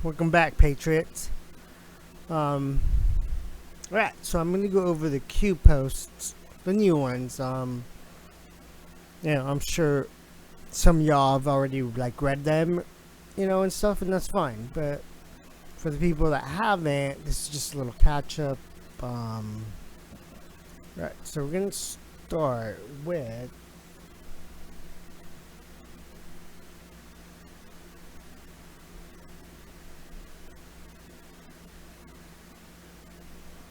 Welcome back, Patriots. Alright, so I'm gonna go over the Q posts, the new ones. I'm sure some of y'all have already read them, and stuff, and that's fine. But for the people that haven't, this is just a little catch up. Right, so we're gonna start with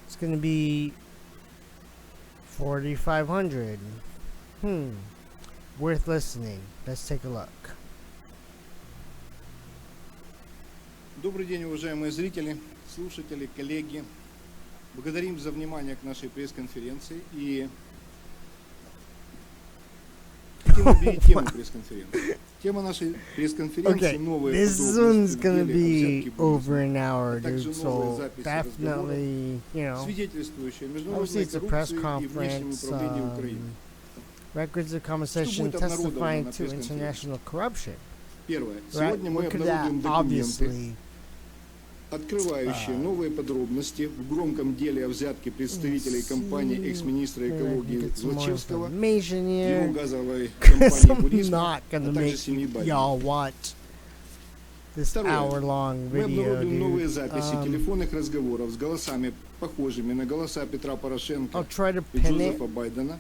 it's gonna be 4,500. Worth listening. Let's take a look. Добрый день, уважаемые зрители, слушатели, коллеги. Благодарим за внимание к нашей пресс-конференции и хотим объявить тему пресс-конференции. Тема нашей пресс-конференции новые this one's gonna be over an hour, dude. So definitely, свидетельствующие obviously международной it's a press коррупции и внешнем conference. управлении Украины. Records of conversation testifying to international corruption. Первое. Right? Сегодня мы Look at that, обнародуем документы, obviously. открывающие новые подробности в громком деле о взятке представителей компании экс-министра экологии Злочевского, его газовой компании «Бурисма», а также семьи y'all Байдена. watch this Второе. hour-long Мы video, обнародуем новые dude. записи телефонных разговоров с голосами, похожими на голоса Петра Порошенко I'll try to и pin it. Джозефа Байдена,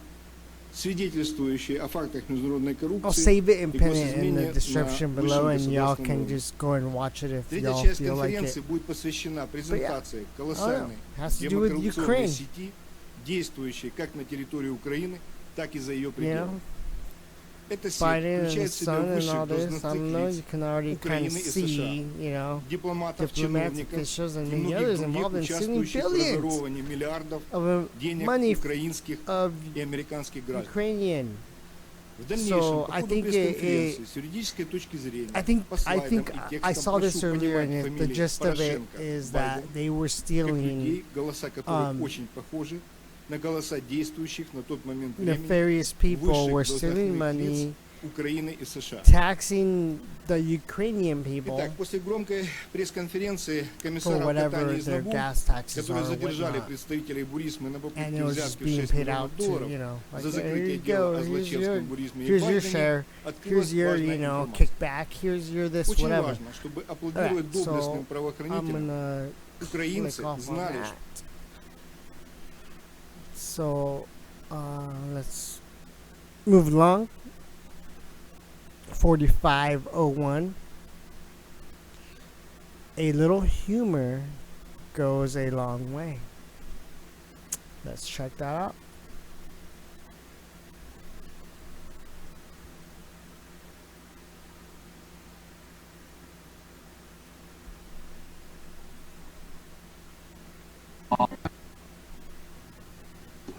свидетельствующие о фактах международной I'll коррупции save it and и pin it in the госизмене description на below, высшем and y'all государственном can уровне. just go and watch it if Третья y'all часть feel like конференции it. будет посвящена презентации I колоссальной don't know. Has to do with демокоррупционной Ukraine. сети, действующей как на территории Украины, так и за ее You пределами. know, Эта сеть Biden and the включает в себя sun and all высших this. I должностных don't know. лиц, You can already kind of Украины и see, США, дипломатов, diplomats, чиновников officials, and и many многих others других, involved in stealing участвующих в billions разворовывании миллиардов of денег money украинских of и американских граждан. Ukrainian. В дальнейшем, So, по I ходу think пресс-конференции, с юридической точки зрения, по слайдам и I saw текстам this прошу earlier, понимать and the фамилии gist of it Порошенко, is Байден, that they were как stealing людей, голоса которых очень похожи на голоса действующих на тот момент времени nefarious people were высших stealing должностных лиц money, Украины и США. taxing the Ukrainian people Итак, после громкой пресс-конференции for комиссара whatever Катани из their НАБУ, gas taxes которые are or задержали whatnot, представителей Бурисмы на and попытке it was just взятки в being 6 paid out миллионов to, долларов like, за here закрытие you дела о go, Злочевском, Бурисме и here's your Байдене, share, открылась here's your, важная информация. kickback, here's your this, Очень whatever. важно, чтобы аплодировать Alright, so доблестным I'm правоохранителям, gonna украинцы click off on знали, that. So, let's move along. 4501. A little humor goes a long way. Let's check that out.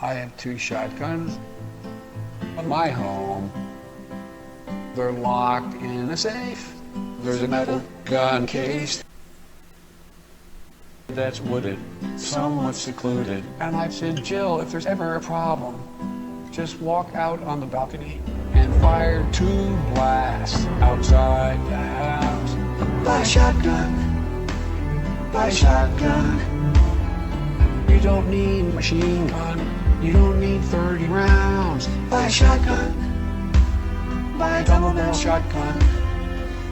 I have 2 shotguns in my home. They're locked in a safe. There's a metal gun case that's wooded, somewhat secluded. And I've said, Jill, if there's ever a problem, just walk out on the balcony and fire 2 blasts outside the house. Buy a shotgun. Buy a shotgun. You don't need a machine gun. You don't need 30 rounds. Buy a shotgun. Buy a double-barrel shotgun.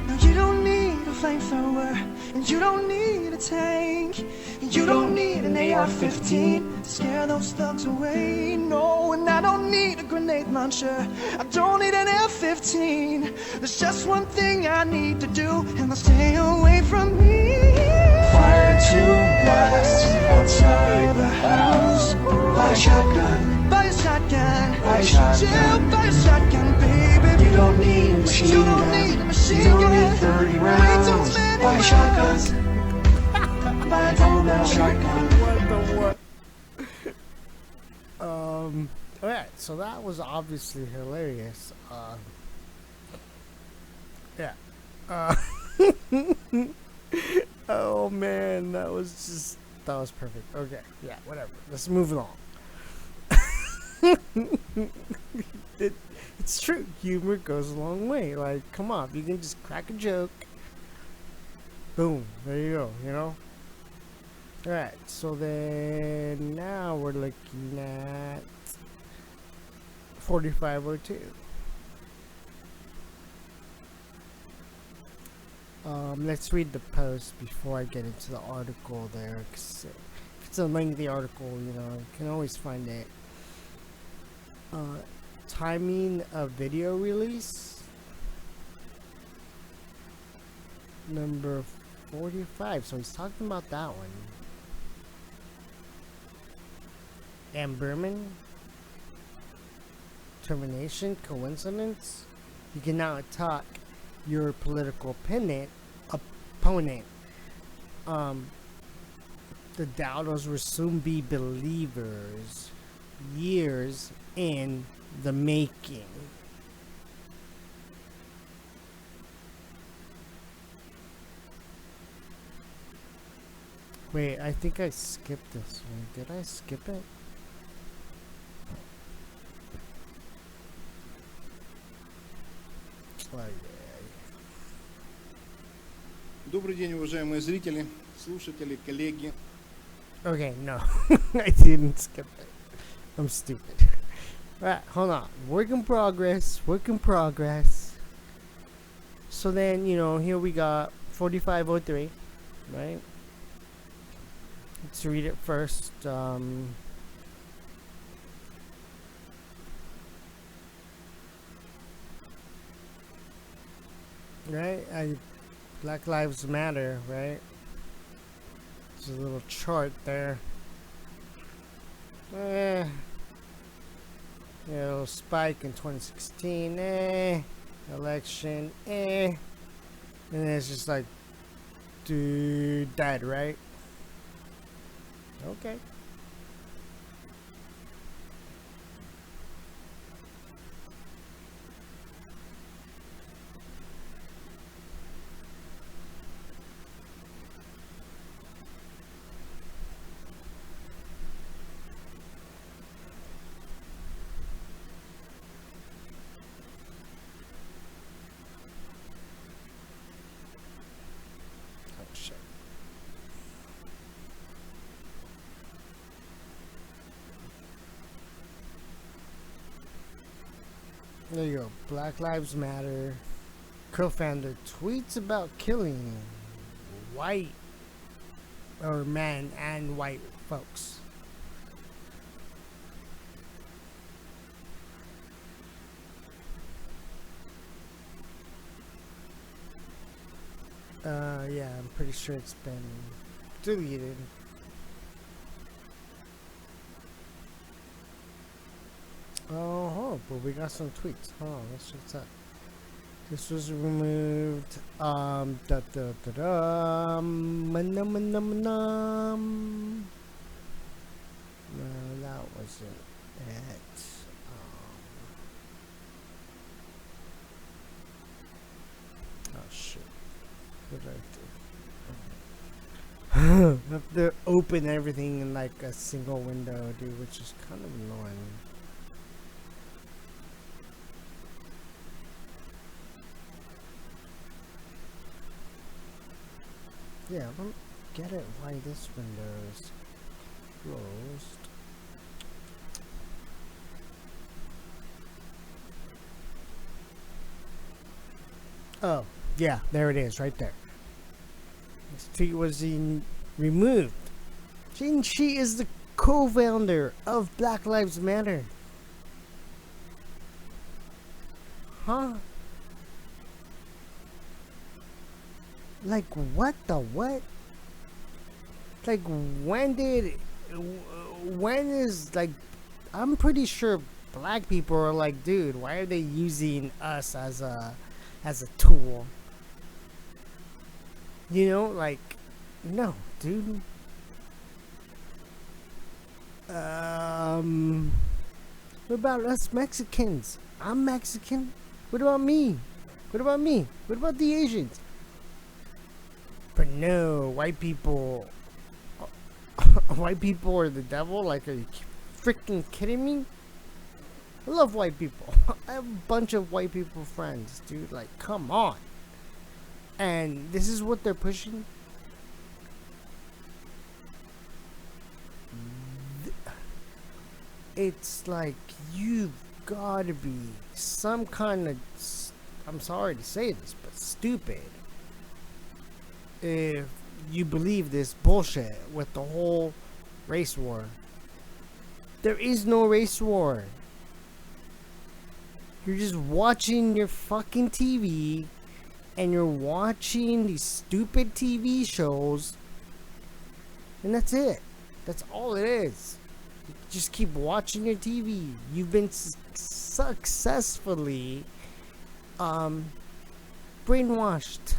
No, you don't need a flamethrower, and you don't need a tank, and you don't need an AR-15 to scare those thugs away. No, and I don't need a grenade launcher. I don't need an F-15. There's just one thing I need to do, and they'll stay away from me. Fire 2 blasts outside the house. Buy a shotgun. Buy a shotgun. Buy a shotgun. Jill, buy a shotgun, baby. You don't need a machine You don't gun. need a machine You don't gun. need 30 Way rounds. too many Buy a rounds. shotgun. Buy a double-barrel shotgun. What the what? Alright, so that was obviously hilarious. Yeah. Oh man, that was perfect. Okay, yeah, whatever. Let's move along. It's true. Humor goes a long way. Like, come on, you can just crack a joke. Boom. There you go. Alright, so then now we're looking at 4502. Let's read the post before I get into the article there. 'Cause if it's a lengthy article, you can always find it. Timing of video release. Number 45. So he's talking about that one. Ann Berman. Termination. Coincidence. You can now attack your political opponent. The doubters will soon be believers. Years in the making. Wait, I think I skipped this one. Did I skip it? Добрый день, уважаемые зрители, слушатели, коллеги. Okay, no. I didn't skip it. I'm stupid. Alright, hold on. Work in progress. So then, here we got 4503, right? Let's read it first. Right? Black Lives Matter, right? There's a little chart there. A little spike in 2016, election, and then it's just like, dude, dead, right? Okay. There you go. Black Lives Matter. Co-founder tweets about killing white or men and white folks. Yeah, I'm pretty sure it's been deleted. Oh, but we got some tweets. Hold on, let's check that. This was removed. No, that wasn't it. Oh shit. What did I do? I have to open everything in like a single window, dude, which is kind of annoying. Yeah, I don't get it why this window is closed. Oh, yeah, there it is, right there. This tweet was removed. She is the co-founder of Black Lives Matter. Huh? Like, what the what? Like, when is, like, I'm pretty sure black people are like, dude, why are they using us as a tool? Like, no, dude. What about us Mexicans? I'm Mexican. What about me? What about the Asians? But no, white people are the devil? Like, are you freaking kidding me? I love white people. I have a bunch of white people friends, dude. Like, come on. And this is what they're pushing. It's like, you've got to be some kind of, I'm sorry to say this, but stupid if you believe this bullshit with the whole race war. There is no race war. You're just watching your fucking TV, and you're watching these stupid TV shows, and that's it. That's all it is. You just keep watching your TV. You've been successfully brainwashed.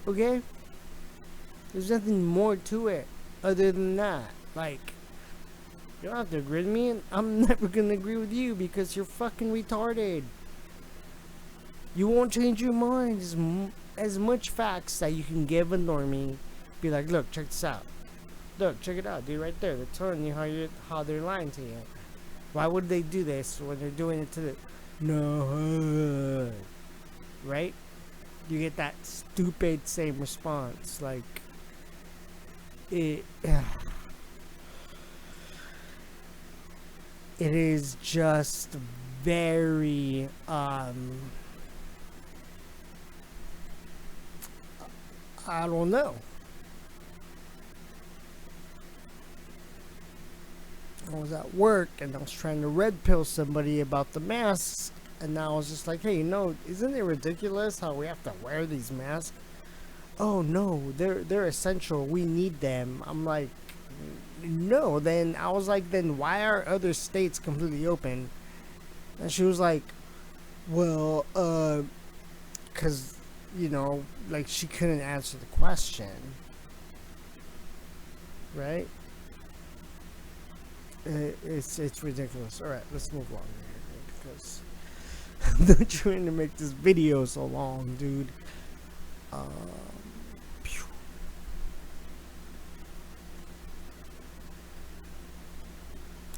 Okay? There's nothing more to it other than that. Like, you don't have to agree with me, and I'm never gonna agree with you because you're fucking retarded. You won't change your mind. As much facts that you can give a normie. Be like, look, check this out. Look, check it out, dude, right there. They're telling you how they're lying to you. Why would they do this when they're doing it to the no? Right? You get that stupid same response. Like, it is just very I don't know. I was at work and I was trying to red pill somebody about the masks, and I was just like, hey, isn't it ridiculous how we have to wear these masks? Oh no, they're essential. We need them. I'm like, no. Then I was like, then why are other states completely open? And she was like, well, cause like she couldn't answer the question, right? It's ridiculous. All right, let's move on here because I'm not trying to make this video so long, dude.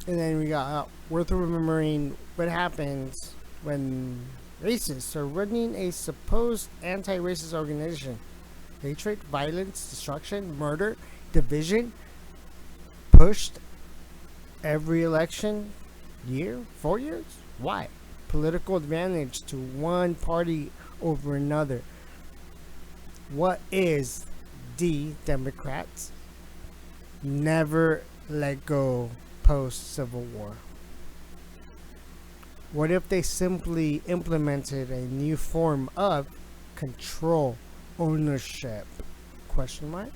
And then we got worth remembering what happens when racists are running a supposed anti-racist organization. Hatred, violence, destruction, murder, division, pushed every election year, 4 years. Why? Political advantage to one party over another. What is the Democrats? Never let go post-Civil War. What if they simply implemented a new form of control, ownership? Question mark.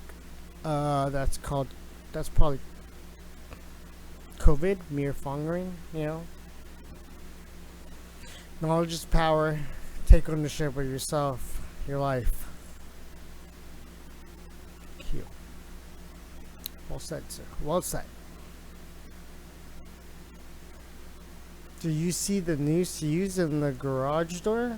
That's probably COVID, mere mongering, Knowledge is power. Take ownership of yourself, your life. Q. Well said, sir. Well said. Do you see the new fuse in the garage door?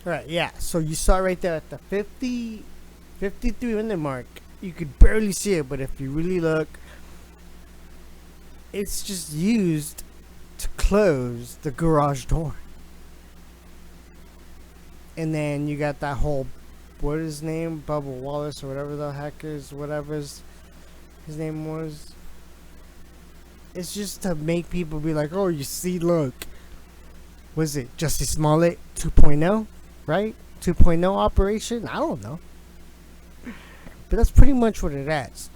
Alright, yeah, so you saw right there at the 53 minute mark, you could barely see it, but if you really look, it's just used to close the garage door. And then you got that whole, what is his name, Bubba Wallace or whatever the heck is, whatever's his name was. It's just to make people be like, oh, you see, look, was it Jussie Smollett 2.0? Right? 2.0 operation? I don't know. But that's pretty much what it is.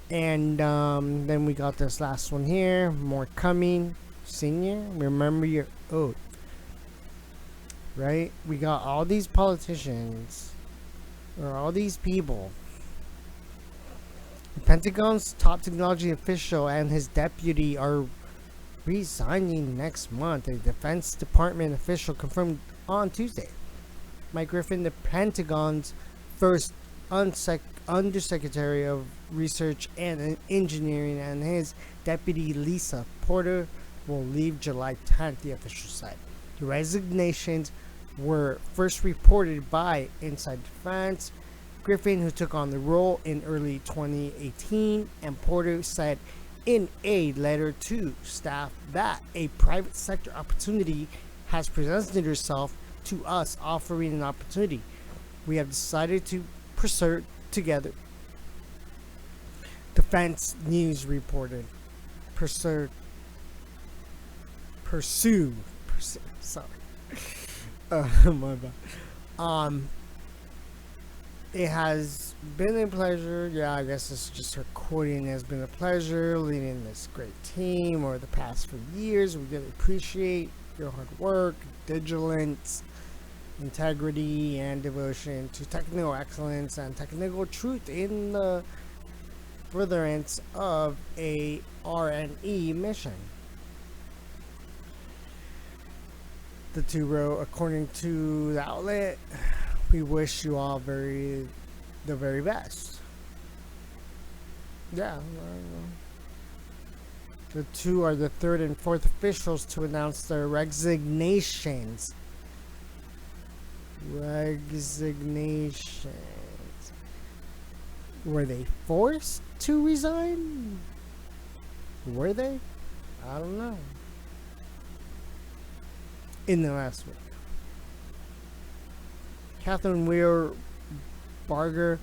And then we got this last one here. More coming. Senior, remember your oath. Right? We got all these politicians, or all these people, The Pentagon's top technology official and his deputy are resigning next month, a Defense Department official confirmed on Tuesday. Mike Griffin, the Pentagon's first Undersecretary of Research and Engineering, and his deputy Lisa Porter will leave July 10th, the official said. The resignations were first reported by Inside Defense. Griffin, who took on the role in early 2018, and Porter said in a letter to staff that a private sector opportunity has presented itself to us, offering an opportunity we have decided to pursue together. Defense News reported. Pursue. Sorry. My bad. It has been a pleasure. Yeah, I guess it's just her quoting. It has been a pleasure leading this great team over the past few years. We really appreciate your hard work, vigilance, integrity, and devotion to technical excellence and technical truth in the furtherance of a R&E mission. The two wrote, according to the outlet, we wish you all the very best. Yeah. The two are the third and fourth officials to announce their resignations. Were they forced to resign? Were they? I don't know. In the last week, Catherine Weir Barger,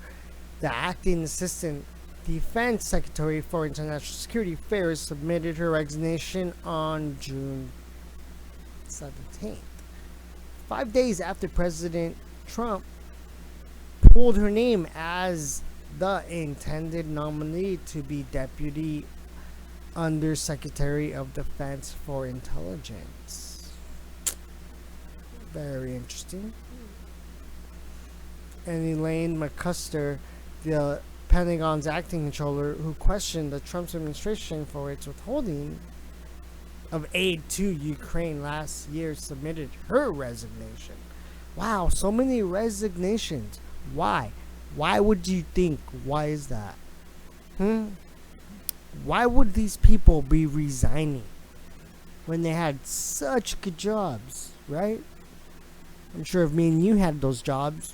the acting assistant defense secretary for international security affairs, submitted her resignation on June 17th. 5 days after President Trump pulled her name as the intended nominee to be Deputy Undersecretary of Defense for Intelligence. Very interesting. And Elaine McCusker, the Pentagon's acting controller, who questioned the Trump administration for its withholding of aid to Ukraine last year, submitted her resignation. Wow, so many resignations. Why? Why would you think? Why is that? Why would these people be resigning when they had such good jobs, right? I'm sure if me and you had those jobs,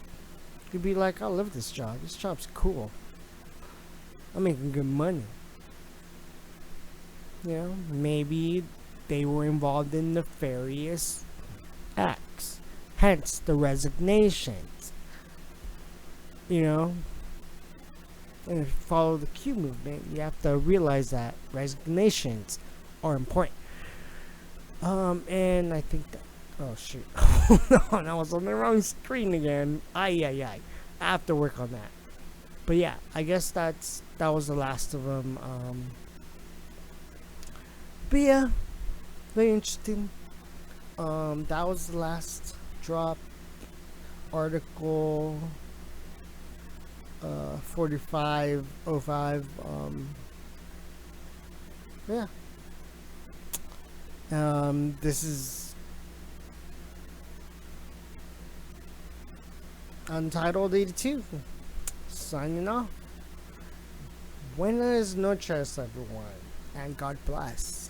you'd be like, I love this job. This job's cool. I'm making good money. You know, maybe they were involved in nefarious acts. Hence the resignations. You know? And if you follow the Q movement, you have to realize that resignations are important. And I think that, oh shoot. Hold on, I was on the wrong screen again. I have to work on that. But yeah, I guess that was the last of them. But yeah, very interesting. That was the last drop article. 4505. Yeah. This is Untitled 82. Signing off. Buenas noches, everyone, and God bless.